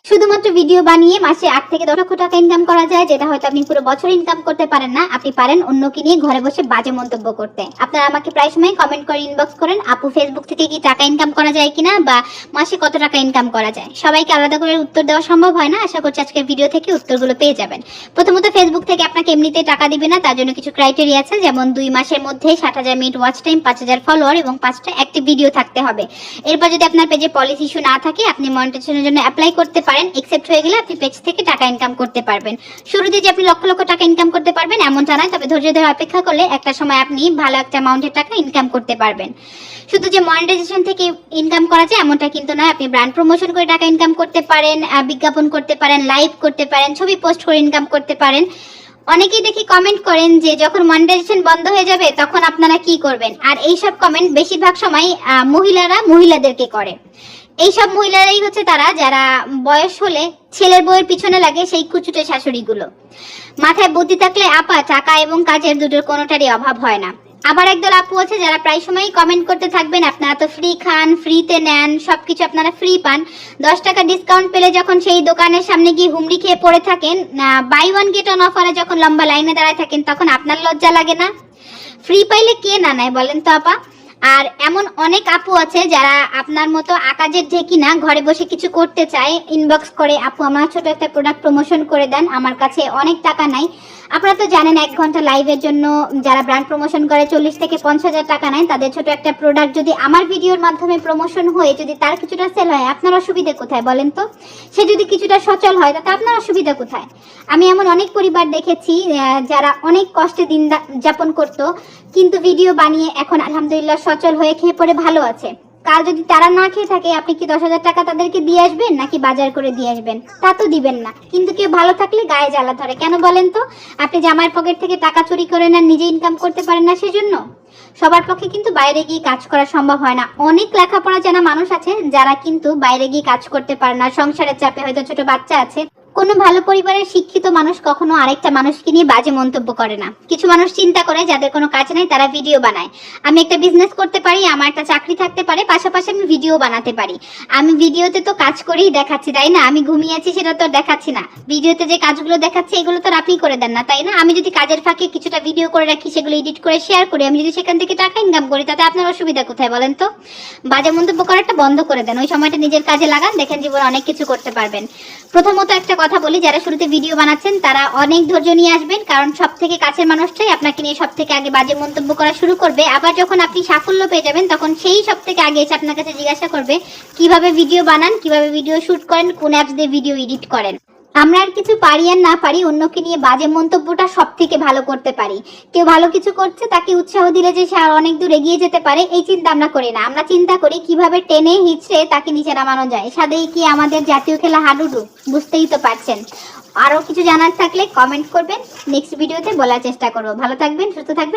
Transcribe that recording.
শুধুমাত্র ভিডিও বানিয়ে মাসে 8 থেকে 10 লক্ষ টাকা ইনকাম করা যায়, যেটা হয়তো আপনি পুরো বছর ইনকাম করতে পারেন না। আপনি পারেন অন্যকে নিয়ে ঘরে বসে বাজে মন্তব্য করতে। আপনারা আমাকে প্রায় সময় কমেন্ট করে ইনবক্স করেন, আপু ফেসবুক থেকে কি টাকা ইনকাম করা যায় কিনা, বা মাসে কত টাকা ইনকাম করা যায়। সবাইকে আলাদা করে উত্তর দেওয়া সম্ভব হয় না। আশা করছি আজকের ভিডিও থেকে উত্তরগুলো পেয়ে যাবেন। প্রথমত, ফেসবুক থেকে আপনাকে এমনিতে টাকা দিবে না, তার জন্য কিছু ক্রাইটেরিয়া আছে। যেমন 2 মাসের মধ্যে 60,000 মিনিট ওয়াচ টাইম, 5,000 ফলোয়ার এবং 5টা অ্যাক্টিভ ভিডিও থাকতে হবে। এরপর যদি আপনার পেজে পলিসি ইস্যু না থাকে, আপনি মনিটাইজেশনের জন্য অ্যাপ্লাই করতে পারেন। একসেপ্ট হয়ে গেলে আপনি পেজ থেকে টাকা ইনকাম করতে পারবেন। শুরুতে যে আপনি লক্ষ লক্ষ টাকা ইনকাম করতে পারবেন এমনটা নয়, তবে ধৈর্য ধরে অপেক্ষা করলে একটা সময় আপনি ভালো একটা অ্যামাউন্টের টাকা ইনকাম করতে পারবেন। শুধু যে মনিটাইজেশন থেকে ইনকাম করা যায় এমনটা কিন্তু নয়। আপনি ব্র্যান্ড প্রমোশন করে টাকা ইনকাম করতে পারেন, বিজ্ঞাপন করতে পারেন, লাইভ করতে পারেন, ছবি পোস্ট করে ইনকাম করতে পারেন। অনেকেই দেখি কমেন্ট করেন যে যখন মনিটাইজেশন বন্ধ হয়ে যাবে তখন আপনারা কি করবেন, আর এইসব কমেন্ট বেশিরভাগ সময় মহিলারা মহিলাদেরকে করে। এইসব মহিলারাই হচ্ছে তারা যারা বয়স হলে ছেলের বউয়ের পিছনে লাগে, সেই কুচুটে শাশুড়িগুলো। মাথায় বুদ্ধি থাকলে আপা টাকা এবং কাজের দুটোর কোনোটারই অভাব হয় না। আবার একদল আপু আছে যারা প্রায় সময় কমেন্ট করতে থাকবেন, আপনারা তো ফ্রি খান, ফ্রিতে নেন, সবকিছু আপনারা ফ্রি পান। 10 টাকা ডিসকাউন্ট পেলে যখন সেই দোকানের সামনে গিয়ে হুমড়ি খেয়ে পড়ে থাকেন, বাই ওয়ান গেট ওয়ান অফারে যখন লম্বা লাইনে দাঁড়ায় থাকেন, তখন আপনার লজ্জা লাগে না? ফ্রি পাইলে কে না নেয় বলেন তো আপা? আর এমন অনেক আপু আছে যারা আপনার মতো আকাজের ঢেকি না, ঘরে বসে কিছু করতে চায়, ইনবক্স করে আপু আমার ছোট একটা প্রোডাক্ট প্রমোশন করে দেন, আমার কাছে অনেক টাকা নাই। আপনারা তো জানেন 1 ঘন্টা লাইভের জন্য যারা ব্র্যান্ড প্রমোশন করে 40 থেকে 50,000 টাকা নেয়। তাদের ছোট একটা প্রোডাক্ট যদি আমার ভিডিওর মাধ্যমে প্রমোশন হয়ে যদি তার কিছুটা সেল হয়, আপনার অসুবিধা কোথায় বলেন তো? সে যদি কিছুটা সচল হয় তাতে আপনার অসুবিধা কোথায়? আমি এমন অনেক পরিবার দেখেছি যারা অনেক কষ্টে দিন যাপন করতো, কিন্তু ভিডিও বানিয়ে এখন আলহামদুলিল্লাহ সচল হয়ে খেয়ে পড়ে ভালো আছে। কাল যদি তারা না খেয়ে থাকে, আপনি কি 10,000 টাকা তাদেরকে দিয়ে আসবেন নাকি বাজার করে দিয়ে আসবেন? তা তো দিবেন না। কিন্তু কেউ ভালো থাকলে গায়ে জ্বালা ধরে কেন বলেন তো? আপনি জামাইয়ের পকেট থেকে টাকা চুরি করে নেন, নিজে ইনকাম করতে পারেন না সেজন্য? সবার পক্ষে কিন্তু বাইরে গিয়ে কাজ করা সম্ভব হয় না। অনেক লেখাপড়া জানা মানুষ আছে যারা কিন্তু বাইরে গিয়ে কাজ করতে পারে না, সংসারের চাপে, হয়তো ছোট বাচ্চা আছে। কোনো ভালো পরিবারের শিক্ষিত মানুষ কখনো আরেকটা মানুষকে নিয়ে বাজে মন্তব্য করে না। কিছু মানুষ চিন্তা করে যাদের কোনো কাজ নেই তারা ভিডিও বানায়। আমি একটা বিজনেস করতে পারি, আমার একটা চাকরি থাকতে পারে, পাশাপাশি আমি ভিডিও বানাতে পারি। আমি ভিডিওতে তো কাজ করেই দেখাচ্ছি, তাই না? আমি ঘুমিয়েছি সেটা তো দেখাচ্ছি না। ভিডিওতে যে কাজগুলো দেখাচ্ছি এগুলো তো আপনি করে দেন না, তাই না? আমি যদি কাজের ফাঁকে কিছুটা ভিডিও করে রাখি, সেগুলো এডিট করে শেয়ার করি, আমি যদি সেখান থেকে টাকা ইনকাম করি, তাতে আপনার অসুবিধা কোথায় বলেন তো? বাজে মন্তব্য করাটা বন্ধ করে দেন, ওই সময়টা নিজের কাজে লাগান, দেখেন জীবনে অনেক কিছু করতে পারবেন। প্রথমত একটা কথা বলি, যারা শুরুতে ভিডিও বানাচ্ছেন তারা অনেক ধৈর্য নিয়ে আসবেন, কারণ সব থেকে কাছের মানুষটাই আপনাকে নিয়ে সব থেকে আগে বাজে মন্তব্য করা শুরু করবে। আবার যখন আপনি সাফল্য পেয়ে যাবেন তখন সেই সব থেকে আগে এসে আপনার কাছে জিজ্ঞাসা করবে কিভাবে ভিডিও বানান, কিভাবে ভিডিও শুট করেন, কোন অ্যাপস দিয়ে ভিডিও এডিট করেন। আমরা আর কিছু পারি আর না পারি, অন্যকে নিয়ে বাজে মন্তব্যটা সব থেকে ভালো করতে পারি। কেউ ভালো কিছু করছে তাকে উৎসাহ দিলে যে সে আর অনেক দূর এগিয়ে যেতে পারে, এই চিন্তা আমরা করি না। আমরা চিন্তা করি কিভাবে টেনে হিচড়ে তাকে নিচে নামানো যায়। সাথেই কি আমাদের জাতীয় খেলা হাডুডু, বুঝতেই তো পারছেন। আরো কিছু জানার থাকলে কমেন্ট করবেন, নেক্সট ভিডিওতে বলার চেষ্টা করবো। ভালো থাকবেন, সুস্থ থাকবেন।